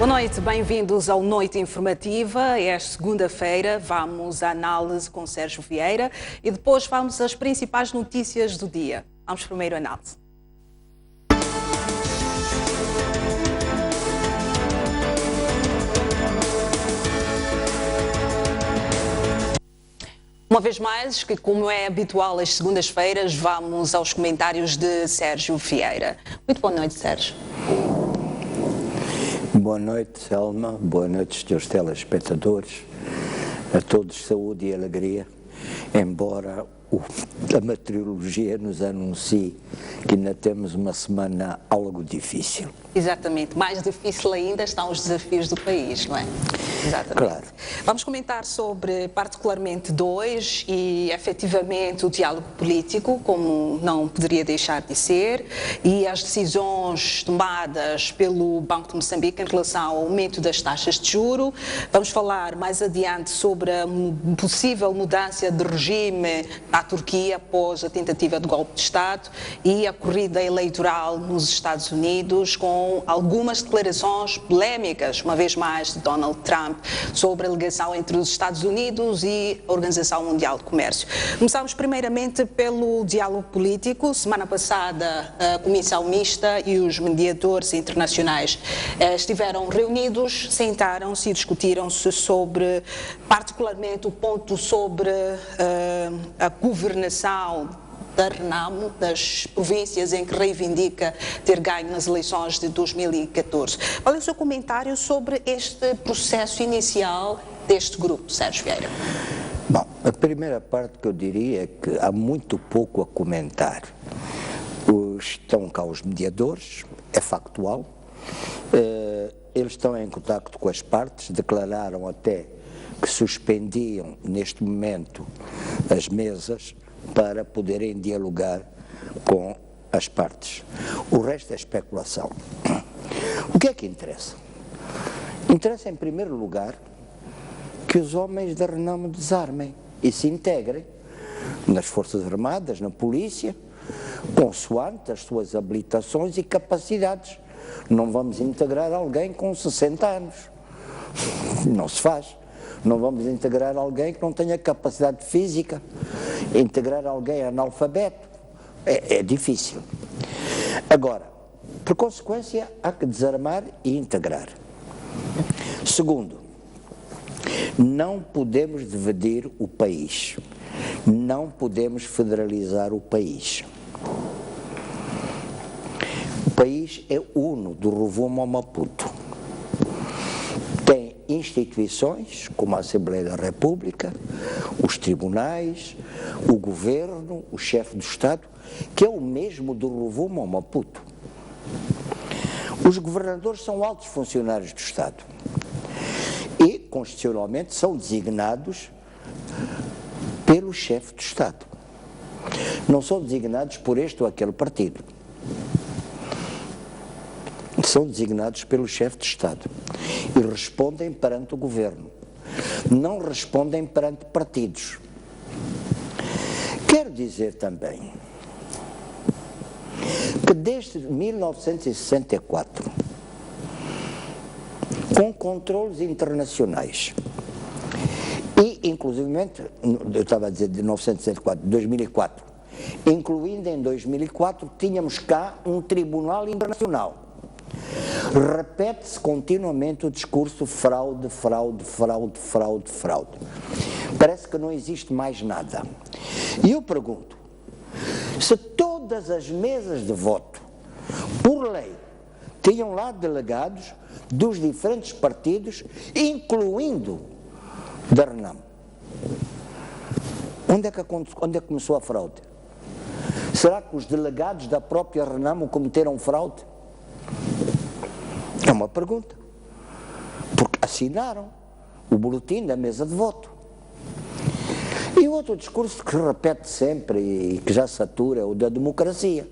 Boa noite, bem-vindos ao Noite Informativa. É segunda-feira, vamos à análise com Sérgio Vieira e depois vamos às principais notícias do dia. Vamos primeiro à análise. Uma vez mais, que como é habitual às segundas-feiras, vamos aos comentários de Sérgio Vieira. Muito boa noite, Sérgio. Boa noite, Selma. Boa noite, senhores telespectadores. A todos saúde e alegria, embora a meteorologia nos anuncie que ainda temos uma semana algo difícil. Exatamente. Mais difícil ainda estão os desafios do país, não é? Exatamente. Claro. Vamos comentar sobre, particularmente, dois e, efetivamente, o diálogo político, como não poderia deixar de ser, e as decisões tomadas pelo Banco de Moçambique em relação ao aumento das taxas de juro. Vamos falar mais adiante sobre a possível mudança de regime à Turquia após a tentativa de golpe de Estado e a corrida eleitoral nos Estados Unidos, com algumas declarações polémicas, uma vez mais, de Donald Trump sobre a ligação entre os Estados Unidos e a Organização Mundial de Comércio. Começamos primeiramente pelo diálogo político. Semana passada, a Comissão Mista e os mediadores internacionais estiveram reunidos, sentaram-se e discutiram-se sobre, particularmente, o ponto sobre a governação da RENAMO, das províncias em que reivindica ter ganho nas eleições de 2014. Qual é o seu comentário sobre este processo inicial deste grupo, Sérgio Vieira? Bom, a primeira parte que eu diria é que há muito pouco a comentar. Estão cá os mediadores, é factual, eles estão em contacto com as partes, declararam até que suspendiam neste momento as mesas para poderem dialogar com as partes. O resto é especulação. O que é que interessa? Interessa, em primeiro lugar, que os homens da RENAMO desarmem e se integrem nas Forças Armadas, na polícia, consoante as suas habilitações e capacidades. Não vamos integrar alguém com 60 anos. Não se faz. Não vamos integrar alguém que não tenha capacidade física, integrar alguém analfabeto, é difícil. Agora, por consequência, há que desarmar e integrar. Segundo, não podemos dividir o país, não podemos federalizar o país. O país é uno, do Rovuma ao Maputo. Instituições como a Assembleia da República, os tribunais, o governo, o chefe do Estado, que é o mesmo do Rovuma ao Maputo. Os governadores são altos funcionários do Estado e, constitucionalmente, são designados pelo chefe do Estado. Não são designados por este ou aquele partido. São designados pelo chefe de Estado e respondem perante o governo, não respondem perante partidos. Quero dizer também que desde 1964, com controles internacionais e, inclusivamente, eu estava a dizer de 1964, 2004, incluindo em 2004, tínhamos cá um tribunal internacional. Repete-se continuamente o discurso fraude, fraude, fraude, fraude, fraude. Parece que não existe mais nada. E eu pergunto, se todas as mesas de voto, por lei, tinham lá delegados dos diferentes partidos, incluindo da RENAMO, onde é que começou a fraude? Será que os delegados da própria RENAMO cometeram fraude? É uma pergunta, porque assinaram o boletim da mesa de voto. E o outro discurso que repete sempre e que já satura é o da democracia.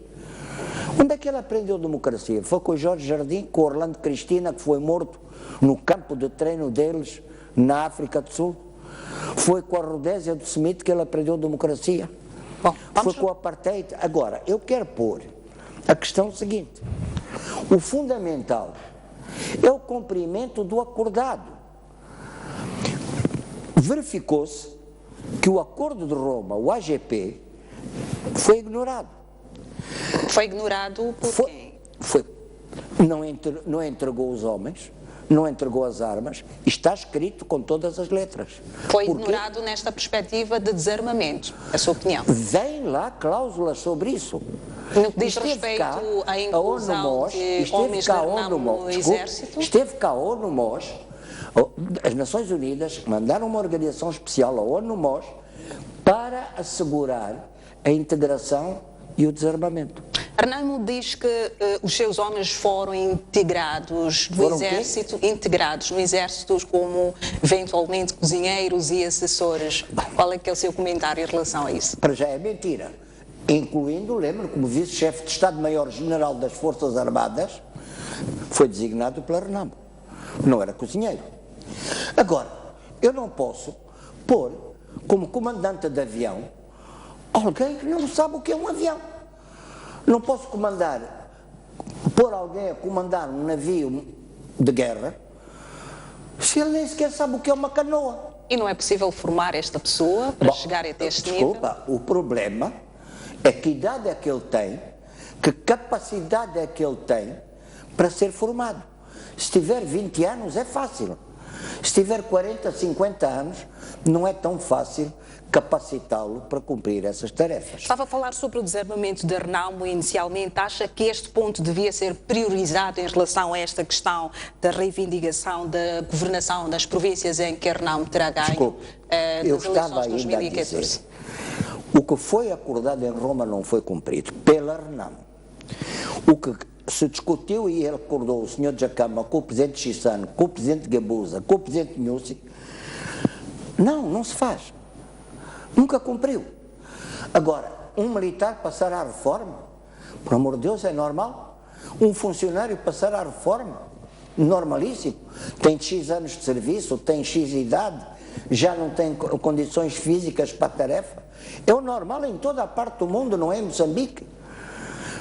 Onde é que ele aprendeu democracia? Foi com o Jorge Jardim, com o Orlando Cristina, que foi morto no campo de treino deles na África do Sul? Foi com a Rodésia do Smith que ele aprendeu democracia? Bom, foi com o apartheid? Agora, eu quero pôr a questão seguinte. O fundamental é o cumprimento do acordado. Verificou-se que o Acordo de Roma, o AGP, foi ignorado. Foi ignorado por quem? Não entregou os homens, não entregou as armas, está escrito com todas as letras. Foi ignorado nesta perspectiva de desarmamento, a sua opinião? Vem lá cláusulas sobre isso. No que diz respeito à inclusão de homens da RENAMO no Exército? Esteve cá a ONU-MOS, as Nações Unidas mandaram uma organização especial, a ONU-MOS, para assegurar a integração e o desarmamento. RENAMO diz que os seus homens foram integrados no Exército, integrados no Exército como, eventualmente, cozinheiros e assessores. Qual é que é o seu comentário em relação a isso? Para já é mentira. Incluindo, lembro, como vice-chefe de Estado-Maior-General das Forças Armadas, foi designado pela RENAMO. Não era cozinheiro. Agora, eu não posso pôr como comandante de avião alguém que não sabe o que é um avião. Não posso pôr alguém a comandar um navio de guerra se ele nem sequer sabe o que é uma canoa. E não é possível formar esta pessoa para chegar até este nível? Desculpa, o problema é que idade é que ele tem, que capacidade é que ele tem para ser formado. Se tiver 20 anos é fácil. Se tiver 40, 50 anos, não é tão fácil capacitá-lo para cumprir essas tarefas. Estava a falar sobre o desarmamento da RENAMO inicialmente. Acha que este ponto devia ser priorizado em relação a esta questão da reivindicação da governação das províncias em que a RENAMO terá ganho eu nas estava eleições de ainda 2014? a dizer, o que foi acordado em Roma não foi cumprido pela RENAMO. O que se discutiu e ele acordou o Sr. Jacama com o Presidente Chissano, com o Presidente Gabusa, com o Presidente Nussi, não se faz. Nunca cumpriu. Agora, um militar passar à reforma, por amor de Deus, é normal. Um funcionário passar à reforma, normalíssimo. Tem X anos de serviço, tem X idade, já não tem condições físicas para a tarefa. É o normal em toda a parte do mundo, não é em Moçambique.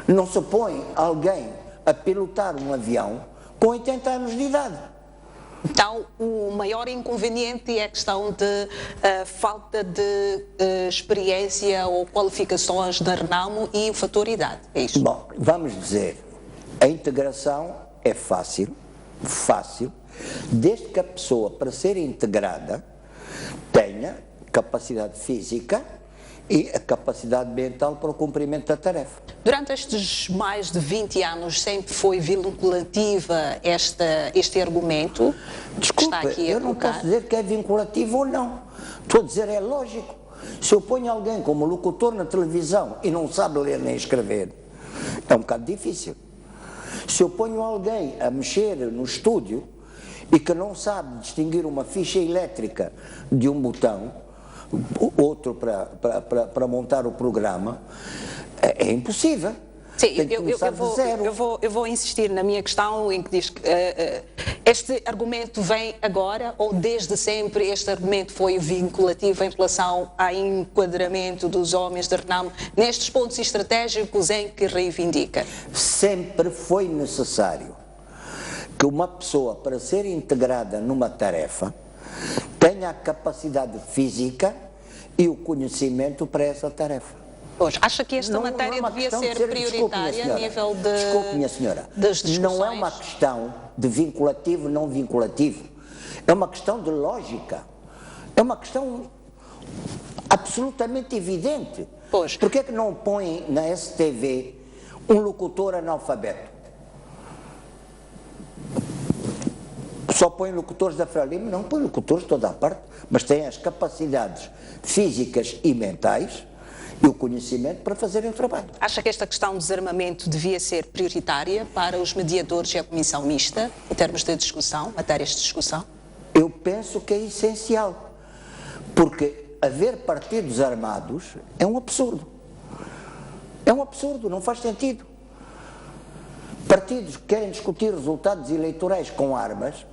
Não se põe alguém a pilotar um avião com 80 anos de idade. Então, o maior inconveniente é a questão de falta de experiência ou qualificações da RENAMO e o fator idade, é isso? Bom, vamos dizer, a integração é fácil, desde que a pessoa, para ser integrada, tenha capacidade física e a capacidade mental para o cumprimento da tarefa. Durante estes mais de 20 anos sempre foi vinculativa este argumento? Desculpe, que está aqui a eu não colocar? posso dizer que é vinculativo ou não. Estou a dizer, é lógico. Se eu ponho alguém como locutor na televisão e não sabe ler nem escrever, é um bocado difícil. Se eu ponho alguém a mexer no estúdio e que não sabe distinguir uma ficha elétrica de um botão, outro para montar o programa, é impossível. Sim, tem que começar de zero. eu vou insistir na minha questão em que diz que este argumento vem agora ou desde sempre este argumento foi vinculativo em relação ao enquadramento dos homens da RENAMO nestes pontos estratégicos em que reivindica? Sempre foi necessário que uma pessoa, para ser integrada numa tarefa, tenha a capacidade física e o conhecimento para essa tarefa. Pois, acha que esta matéria devia ser prioritária a nível de... Desculpe, minha senhora. Das discussões? Não é uma questão de vinculativo, não vinculativo. É uma questão de lógica. É uma questão absolutamente evidente. Pois. Por que é que não põe na STV um locutor analfabeto? Só põe locutores da Frelimo? Não, põe locutores de toda a parte, mas tem as capacidades físicas e mentais e o conhecimento para fazerem o trabalho. Acha que esta questão do desarmamento devia ser prioritária para os mediadores e a comissão mista, em termos de discussão, matérias de discussão? Eu penso que é essencial, porque haver partidos armados é um absurdo. É um absurdo, não faz sentido. Partidos que querem discutir resultados eleitorais com armas,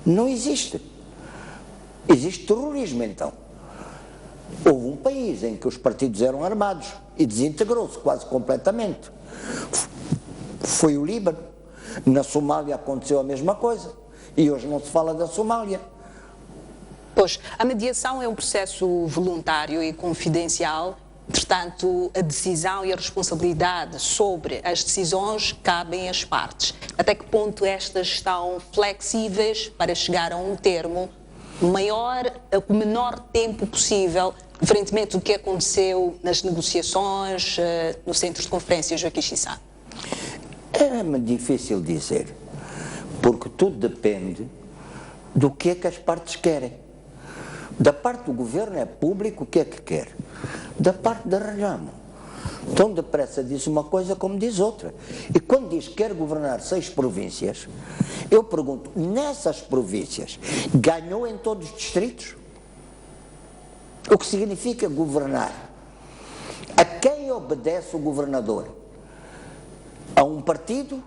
não existe. Existe terrorismo, então. Houve um país em que os partidos eram armados e desintegrou-se quase completamente. Foi o Líbano. Na Somália aconteceu a mesma coisa e hoje não se fala da Somália. Pois, a mediação é um processo voluntário e confidencial, portanto, a decisão e a responsabilidade sobre as decisões cabem às partes. Até que ponto estas estão flexíveis para chegar a um termo o menor tempo possível, diferentemente do que aconteceu nas negociações no Centro de Conferências Joaquim Chissano? É-me difícil dizer, porque tudo depende do que é que as partes querem. Da parte do governo é público o que é que quer. Da parte da Renamo, tão depressa diz uma coisa como diz outra. E quando diz que quer governar 6 províncias, eu pergunto, nessas províncias, ganhou em todos os distritos? O que significa governar? A quem obedece o governador? A um partido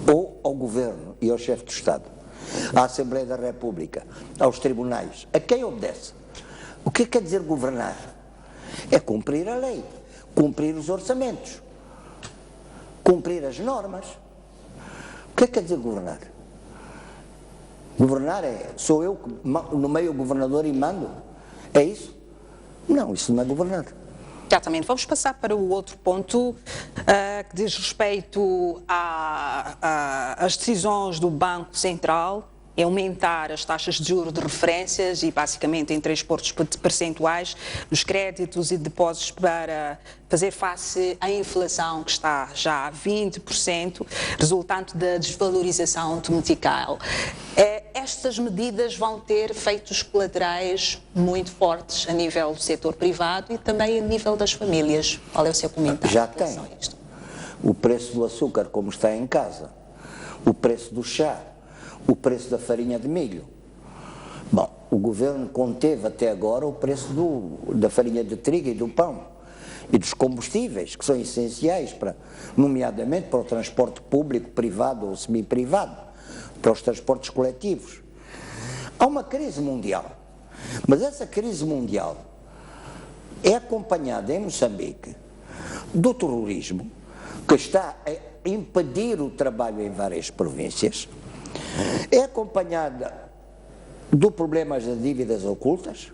ou ao governo e ao chefe de Estado? À Assembleia da República, aos tribunais? A quem obedece? O que quer dizer governar? É cumprir a lei, cumprir os orçamentos, cumprir as normas. O que quer dizer governar? Governar sou eu que nomeio o governador e mando? É isso? Não, isso não é governar. Exatamente. Vamos passar para o outro ponto que diz respeito às decisões do Banco Central em aumentar as taxas de juros de referências e basicamente em 3 pontos percentuais os créditos e depósitos para fazer face à inflação que está já a 20%, resultante da desvalorização do metical. Estas medidas vão ter efeitos colaterais muito fortes a nível do setor privado e também a nível das famílias. Qual é o seu comentário? Já tem. O preço do açúcar, como está em casa, o preço do chá, o preço da farinha de milho. Bom, o governo conteve até agora o preço da farinha de trigo e do pão e dos combustíveis, que são essenciais, nomeadamente para o transporte público, privado ou semi-privado, para os transportes coletivos. Há uma crise mundial, mas essa crise mundial é acompanhada em Moçambique do terrorismo, que está a impedir o trabalho em várias províncias, é acompanhada do problema das dívidas ocultas.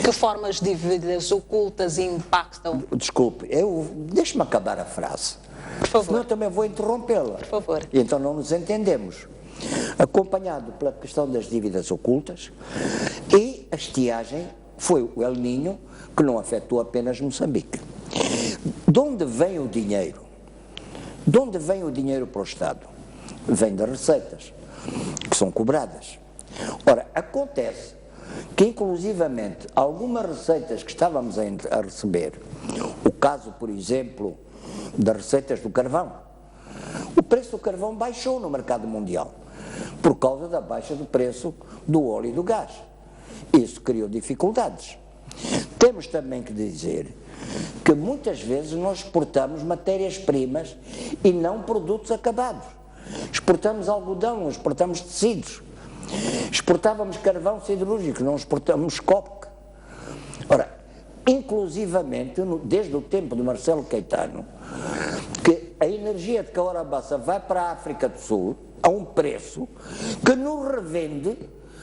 Que formas de dívidas ocultas impactam? Desculpe, deixe-me acabar a frase. Por favor. Senão eu também vou interrompê-la. Por favor. E então não nos entendemos. Acompanhado pela questão das dívidas ocultas e a estiagem, foi o El Niño, que não afetou apenas Moçambique. De onde vem o dinheiro? De onde vem o dinheiro para o Estado? Vem das receitas, que são cobradas. Ora, acontece que, inclusivamente, algumas receitas que estávamos a receber, o caso, por exemplo, das receitas do carvão, o preço do carvão baixou no mercado mundial, por causa da baixa do preço do óleo e do gás. Isso criou dificuldades. Temos também que dizer que muitas vezes nós exportamos matérias-primas e não produtos acabados. Exportamos algodão, não exportamos tecidos. Exportávamos carvão siderúrgico, não exportamos coque. Ora, inclusivamente, desde o tempo de Marcelo Caetano, que a energia de Caorabassa vai para a África do Sul a um preço que nos revende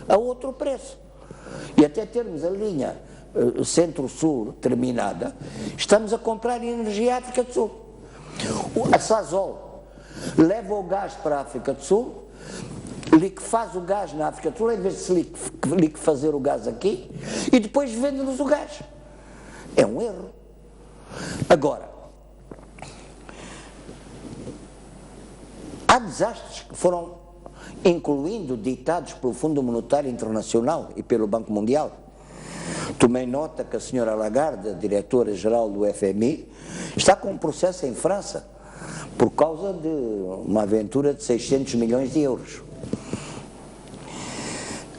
a outro preço. E até termos a linha Centro-Sul terminada, estamos a comprar energia à África do Sul. A Sasol leva o gás para a África do Sul, liquefaz o gás na África do Sul, em vez de se liquefazer o gás aqui, e depois vende-nos o gás. É um erro. Agora, há desastres que foram incluindo ditados pelo Fundo Monetário Internacional e pelo Banco Mundial. Tomei nota que a senhora Lagarde, diretora-geral do FMI, está com um processo em França por causa de uma aventura de 600 milhões de euros.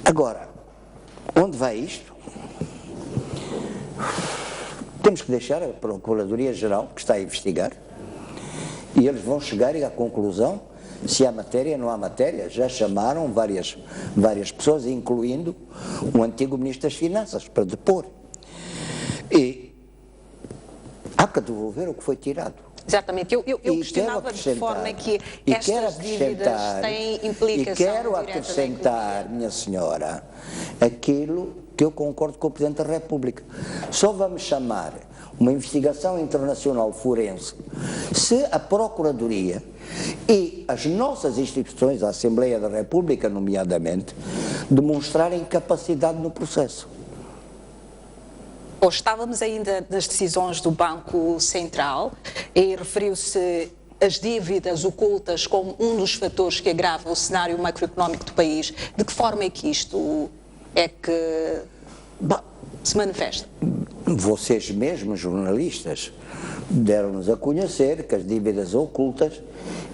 Agora, onde vai isto? Temos que deixar a Procuradoria-Geral, que está a investigar, e eles vão chegar à conclusão se há matéria ou não há matéria. Já chamaram várias pessoas, incluindo o antigo Ministro das Finanças, para depor. E há que devolver o que foi tirado. Exatamente. Eu questionava de forma que estas dívidas têm implicação E quero acrescentar, minha senhora, aquilo que eu concordo com o Presidente da República. Só vamos chamar uma investigação internacional forense se a Procuradoria e as nossas instituições, a Assembleia da República, nomeadamente, demonstrarem capacidade no processo. Estávamos ainda nas decisões do Banco Central e referiu-se as dívidas ocultas como um dos fatores que agrava o cenário macroeconómico do país. De que forma é que isto é que se manifesta? Vocês mesmos, jornalistas, deram-nos a conhecer que as dívidas ocultas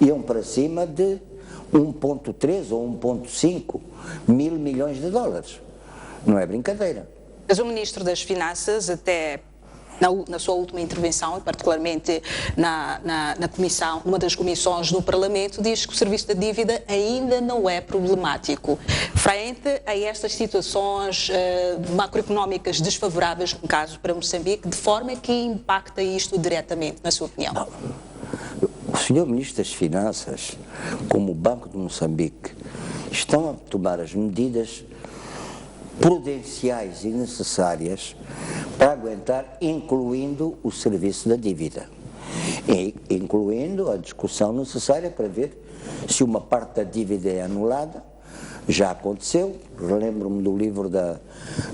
iam para cima de 1,3 ou 1,5 mil milhões de dólares. Não é brincadeira. Mas o Ministro das Finanças, até na sua última intervenção, e particularmente na comissão, numa das comissões do Parlamento, diz que o serviço da dívida ainda não é problemático. Frente a estas situações macroeconómicas desfavoráveis, no caso para Moçambique, de forma que impacta isto diretamente, na sua opinião? Não. O Sr. Ministro das Finanças, como o Banco de Moçambique, estão a tomar as medidas prudenciais e necessárias para aguentar, incluindo o serviço da dívida, e incluindo a discussão necessária para ver se uma parte da dívida é anulada. Já aconteceu, relembro-me do livro da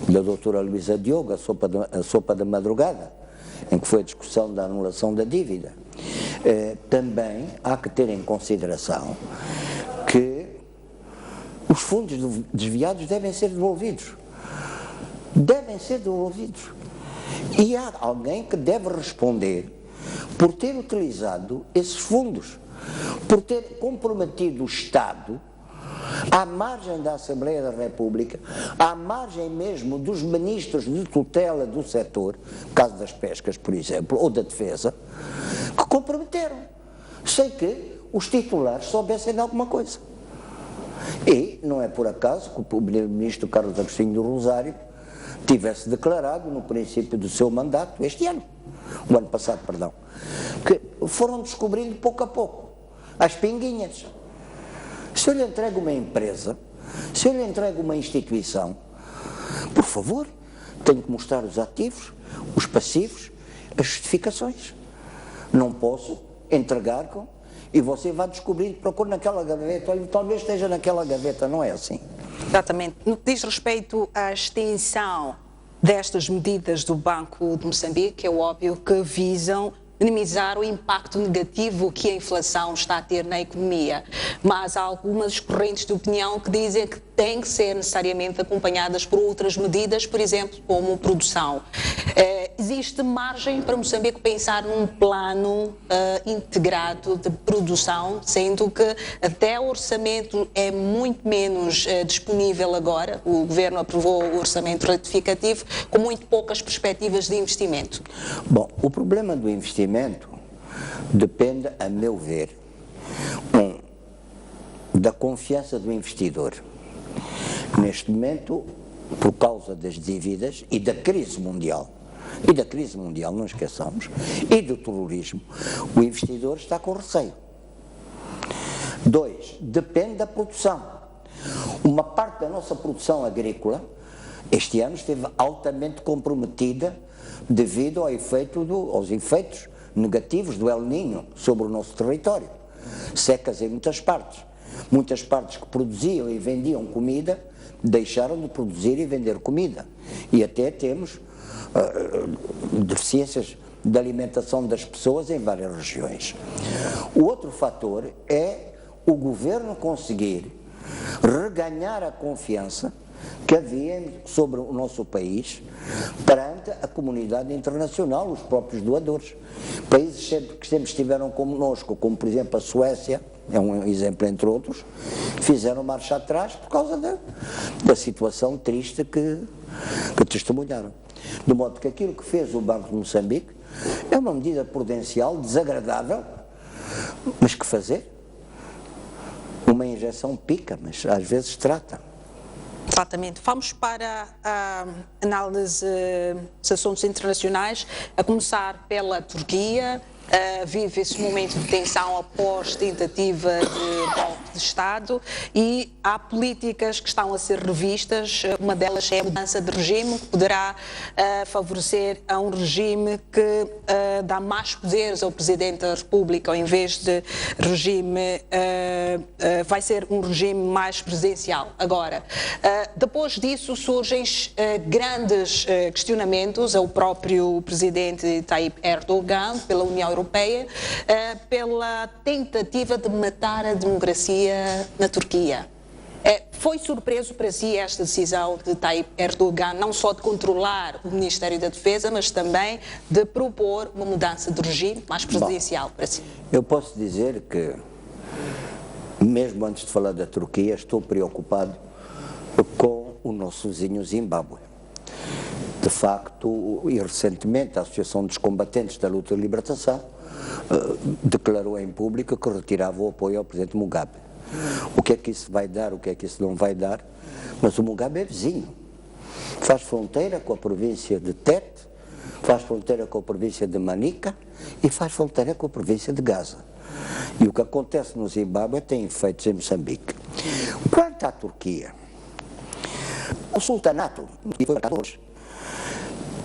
doutora Luísa Diogo, a Sopa da Madrugada, em que foi a discussão da anulação da dívida. Também há que ter em consideração que os fundos desviados devem ser devolvidos. Devem ser devolvidos. E há alguém que deve responder por ter utilizado esses fundos, por ter comprometido o Estado à margem da Assembleia da República, à margem mesmo dos ministros de tutela do setor, caso das pescas, por exemplo, ou da defesa, que comprometeram, sem que os titulares soubessem de alguma coisa. E não é por acaso que o primeiro-ministro Carlos Agostinho do Rosário tivesse declarado no princípio do seu mandato, o ano passado, que foram descobrindo pouco a pouco as pinguinhas. Se eu lhe entrego uma empresa, se eu lhe entrego uma instituição, por favor, tenho que mostrar os ativos, os passivos, as justificações. Não posso entregar e você vai descobrir, procura naquela gaveta, olha, talvez esteja naquela gaveta, não é assim? Exatamente. No que diz respeito à extensão destas medidas do Banco de Moçambique, é óbvio que visam minimizar o impacto negativo que a inflação está a ter na economia, mas há algumas correntes de opinião que dizem que têm que ser necessariamente acompanhadas por outras medidas, por exemplo, como produção. Existe margem para Moçambique pensar num plano integrado de produção, sendo que até o orçamento é muito menos disponível agora. O Governo aprovou o orçamento retificativo com muito poucas perspectivas de investimento. Bom, o problema do investimento depende, a meu ver, da confiança do investidor. Neste momento, por causa das dívidas e da crise mundial, não esqueçamos, e do terrorismo, o investidor está com receio. 2, depende da produção. Uma parte da nossa produção agrícola, este ano esteve altamente comprometida devido aos efeitos negativos do El Niño sobre o nosso território. Secas em muitas partes que produziam e vendiam comida, deixaram de produzir e vender comida. E até temos deficiências de alimentação das pessoas em várias regiões. O outro fator é o governo conseguir reganhar a confiança que havia sobre o nosso país perante a comunidade internacional, os próprios doadores. Países que sempre estiveram connosco, como por exemplo a Suécia, é um exemplo entre outros, fizeram marcha atrás por causa da situação triste que testemunharam. De modo que aquilo que fez o Banco de Moçambique é uma medida prudencial, desagradável, mas que fazer? Uma injeção pica, mas às vezes trata. Exatamente. Vamos para a análise dos assuntos internacionais, a começar pela Turquia. vive esse momento de tensão após tentativa de golpe de Estado e há políticas que estão a ser revistas. Uma delas é a mudança de regime, que poderá favorecer a um regime que dá mais poderes ao Presidente da República, ao invés de regime, vai ser um regime mais presidencial. Agora, depois disso surgem grandes questionamentos ao próprio Presidente Tayyip Erdogan, pela União Europeia, pela tentativa de matar a democracia na Turquia. Foi surpreso para si esta decisão de Tayyip Erdogan, não só de controlar o Ministério da Defesa, mas também de propor uma mudança de regime mais presidencial para si? Eu posso dizer que, mesmo antes de falar da Turquia, estou preocupado com o nosso vizinho Zimbábue. De facto, e recentemente, a Associação dos Combatentes da Luta de Libertação declarou em público que retirava o apoio ao Presidente Mugabe. O que é que isso vai dar, o que é que isso não vai dar, mas o Mugabe é vizinho. Faz fronteira com a província de Tete, faz fronteira com a província de Manica e faz fronteira com a província de Gaza. E o que acontece no Zimbábue tem efeitos em Moçambique. Quanto à Turquia, o sultanato, que foi hoje,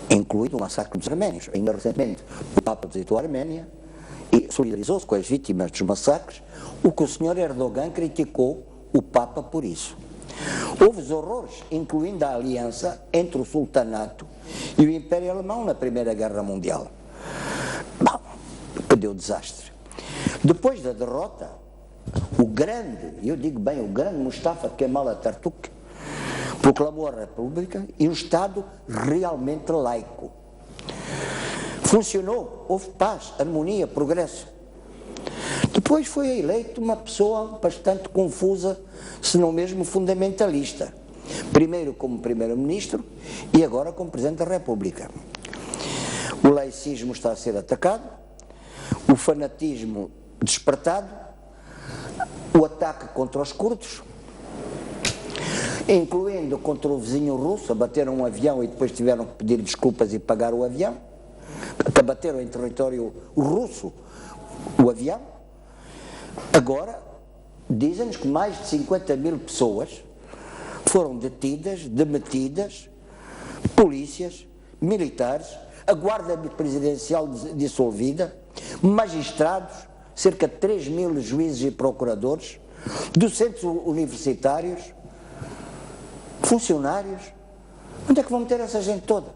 incluído o massacre dos arménios, ainda recentemente o Papa visitou a Arménia e solidarizou-se com as vítimas dos massacres, o que o Sr. Erdogan criticou o Papa por isso. Houve os horrores, incluindo a aliança entre o sultanato e o Império Alemão na Primeira Guerra Mundial. Bom, que deu desastre. Depois da derrota, o grande, eu digo bem, o grande Mustafa Kemal Atatürk proclamou a República e um Estado realmente laico. Funcionou, houve paz, harmonia, progresso. Depois foi eleito uma pessoa bastante confusa, se não mesmo fundamentalista. Primeiro como Primeiro-Ministro e agora como Presidente da República. O laicismo está a ser atacado, o fanatismo despertado, o ataque contra os curdos, incluindo contra o vizinho russo, abateram um avião e depois tiveram que pedir desculpas e pagar o avião, que abateram em território russo o avião. Agora, dizem-nos que mais de 50 mil pessoas foram detidas, demitidas, polícias, militares, a guarda presidencial dissolvida, magistrados, cerca de 3 mil juízes e procuradores, docentes universitários, funcionários. Onde é que vão meter essa gente toda?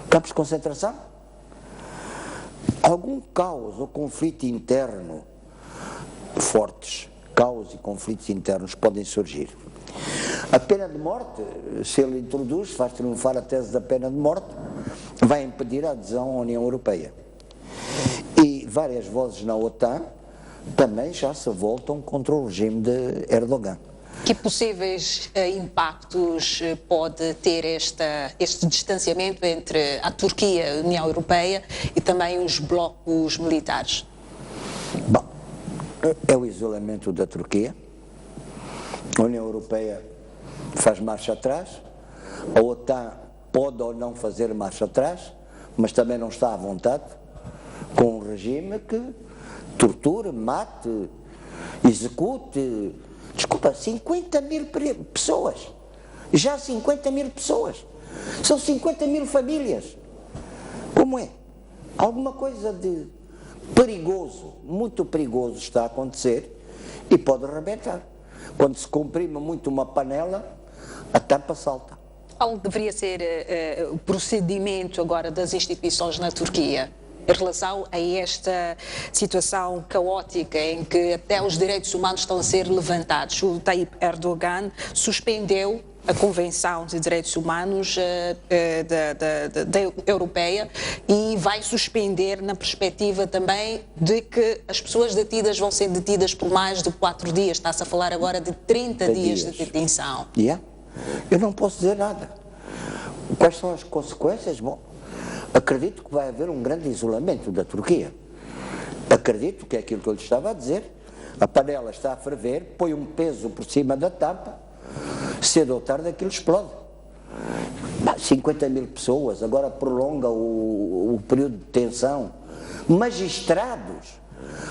Campos de concentração? Algum caos ou conflito interno fortes, caos e conflitos internos podem surgir. A pena de morte, se ele introduz, faz triunfar a tese da pena de morte, vai impedir a adesão à União Europeia. E várias vozes na OTAN também já se voltam contra o regime de Erdogan. Que possíveis impactos pode ter este distanciamento entre a Turquia, a União Europeia e também os blocos militares? Bom, é o isolamento da Turquia. A União Europeia faz marcha atrás, a OTAN pode ou não fazer marcha atrás, mas também não está à vontade com um regime que torture, mate, execute. Desculpa, 50 mil pessoas, já 50 mil pessoas, são 50 mil famílias. Como é? Alguma coisa de perigoso, muito perigoso está a acontecer e pode arrebentar. Quando se comprime muito uma panela, a tampa salta. Qual deveria ser o procedimento agora das instituições na Turquia em relação a esta situação caótica em que até os direitos humanos estão a ser levantados? O Tayyip Erdogan suspendeu a Convenção de Direitos Humanos da Europeia e vai suspender na perspectiva também de que as pessoas detidas vão ser detidas por mais de 4 dias. Está-se a falar agora de 30 dias de detenção. Eu não posso dizer nada. Quais são as consequências? Bom, acredito que vai haver um grande isolamento da Turquia. Acredito que é aquilo que eu lhe estava a dizer. A panela está a ferver, põe um peso por cima da tampa, cedo ou tarde aquilo explode. 50 mil pessoas, agora prolonga o período de tensão magistrados.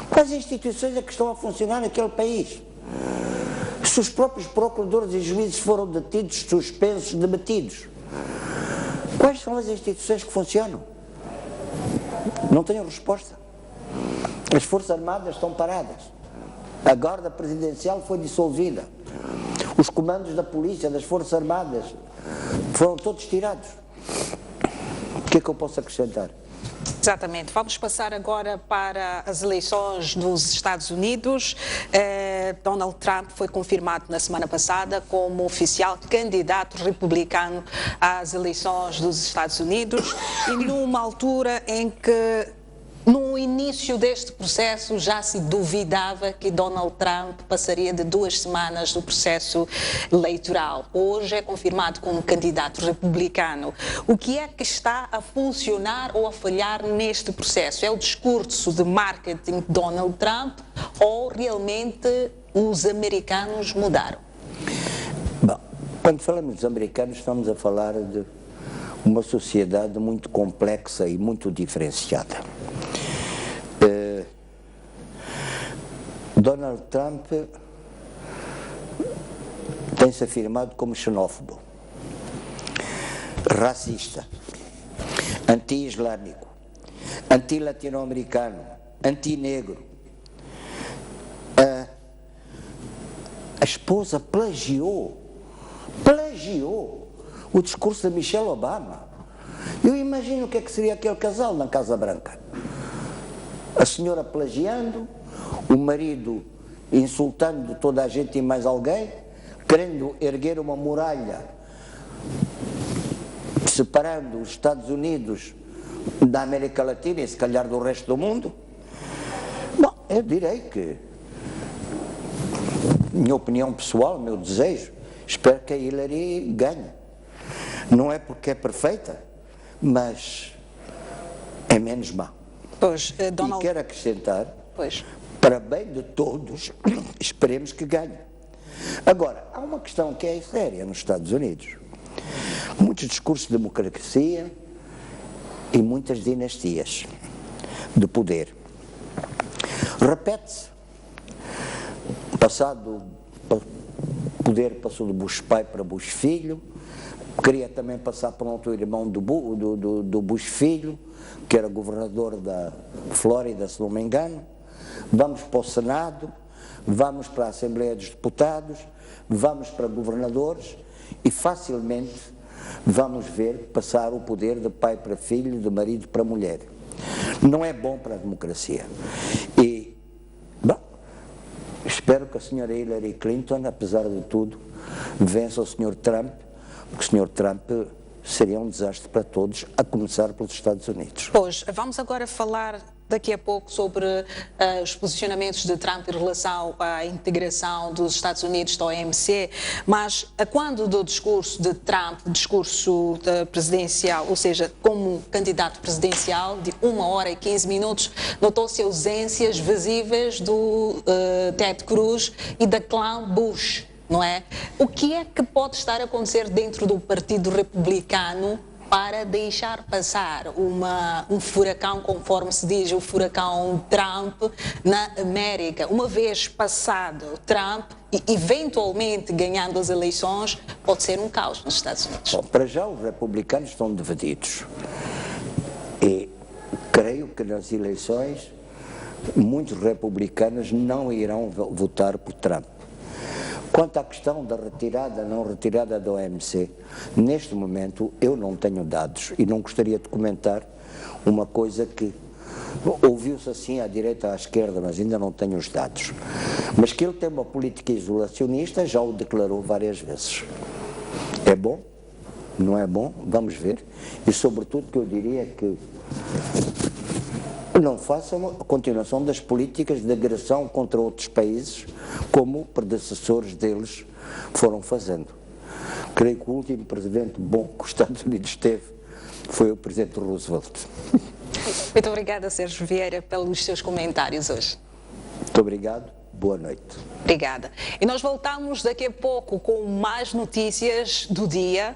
Quais instituições é que estão a funcionar naquele país? Se os próprios procuradores e juízes foram detidos, suspensos, demitidos, quais são as instituições que funcionam? Não tenho resposta. As Forças Armadas estão paradas. A Guarda Presidencial foi dissolvida. Os comandos da polícia, das Forças Armadas, foram todos tirados. O que é que eu posso acrescentar? Exatamente. Vamos passar agora para as eleições dos Estados Unidos. Donald Trump foi confirmado na semana passada como oficial candidato republicano às eleições dos Estados Unidos e numa altura em que no início deste processo já se duvidava que Donald Trump passaria de 2 semanas do processo eleitoral. Hoje é confirmado como candidato republicano. O que é que está a funcionar ou a falhar neste processo? É o discurso de marketing de Donald Trump ou realmente os americanos mudaram? Bom, quando falamos dos americanos estamos a falar de uma sociedade muito complexa e muito diferenciada. Donald Trump tem-se afirmado como xenófobo, racista, anti-islâmico, anti-latino-americano, anti-negro. A esposa plagiou o discurso de Michelle Obama. Eu imagino o que é que seria aquele casal na Casa Branca. A senhora plagiando, o marido insultando toda a gente e mais alguém, querendo erguer uma muralha separando os Estados Unidos da América Latina e se calhar do resto do mundo. Bom, eu direi que, minha opinião pessoal, meu desejo, espero que a Hillary ganhe. Não é porque é perfeita, mas é menos má. Pois, E quero acrescentar, pois, para bem de todos, esperemos que ganhe. Agora, há uma questão que é séria nos Estados Unidos. Muitos discursos de democracia e muitas dinastias de poder. Repete-se. Passado, poder passou de Bush pai para Bush filho, queria também passar para um outro irmão do Bush filho, que era governador da Flórida, se não me engano. Vamos para o Senado, vamos para a Assembleia dos Deputados, vamos para governadores e facilmente vamos ver passar o poder de pai para filho, de marido para mulher. Não é bom para a democracia. E, bom, espero que a senhora Hillary Clinton, apesar de tudo, vença o Sr. Trump, porque o Sr. Trump seria um desastre para todos, a começar pelos Estados Unidos. Pois, vamos agora falar daqui a pouco sobre os posicionamentos de Trump em relação à integração dos Estados Unidos da OMC, mas quando do discurso de Trump, discurso presidencial, ou seja, como candidato presidencial de 1 hora e 15 minutos, notou-se ausências visíveis do Ted Cruz e da clã Bush, não é? O que é que pode estar a acontecer dentro do Partido Republicano para deixar passar um furacão, conforme se diz, o furacão Trump na América? Uma vez passado Trump e eventualmente ganhando as eleições, pode ser um caos nos Estados Unidos. Bom, para já os republicanos estão divididos e creio que nas eleições muitos republicanos não irão votar por Trump. Quanto à questão da retirada, não retirada da OMC, neste momento eu não tenho dados e não gostaria de comentar uma coisa que ouviu-se assim à direita, à esquerda, mas ainda não tenho os dados. Mas que ele tem uma política isolacionista, já o declarou várias vezes. É bom? Não é bom? Vamos ver. E sobretudo que eu diria que não façam a continuação das políticas de agressão contra outros países, como predecessores deles foram fazendo. Creio que o último presidente bom que os Estados Unidos teve foi o presidente Roosevelt. Muito obrigada, Sérgio Vieira, pelos seus comentários hoje. Muito obrigado, boa noite. Obrigada. E nós voltamos daqui a pouco com mais notícias do dia.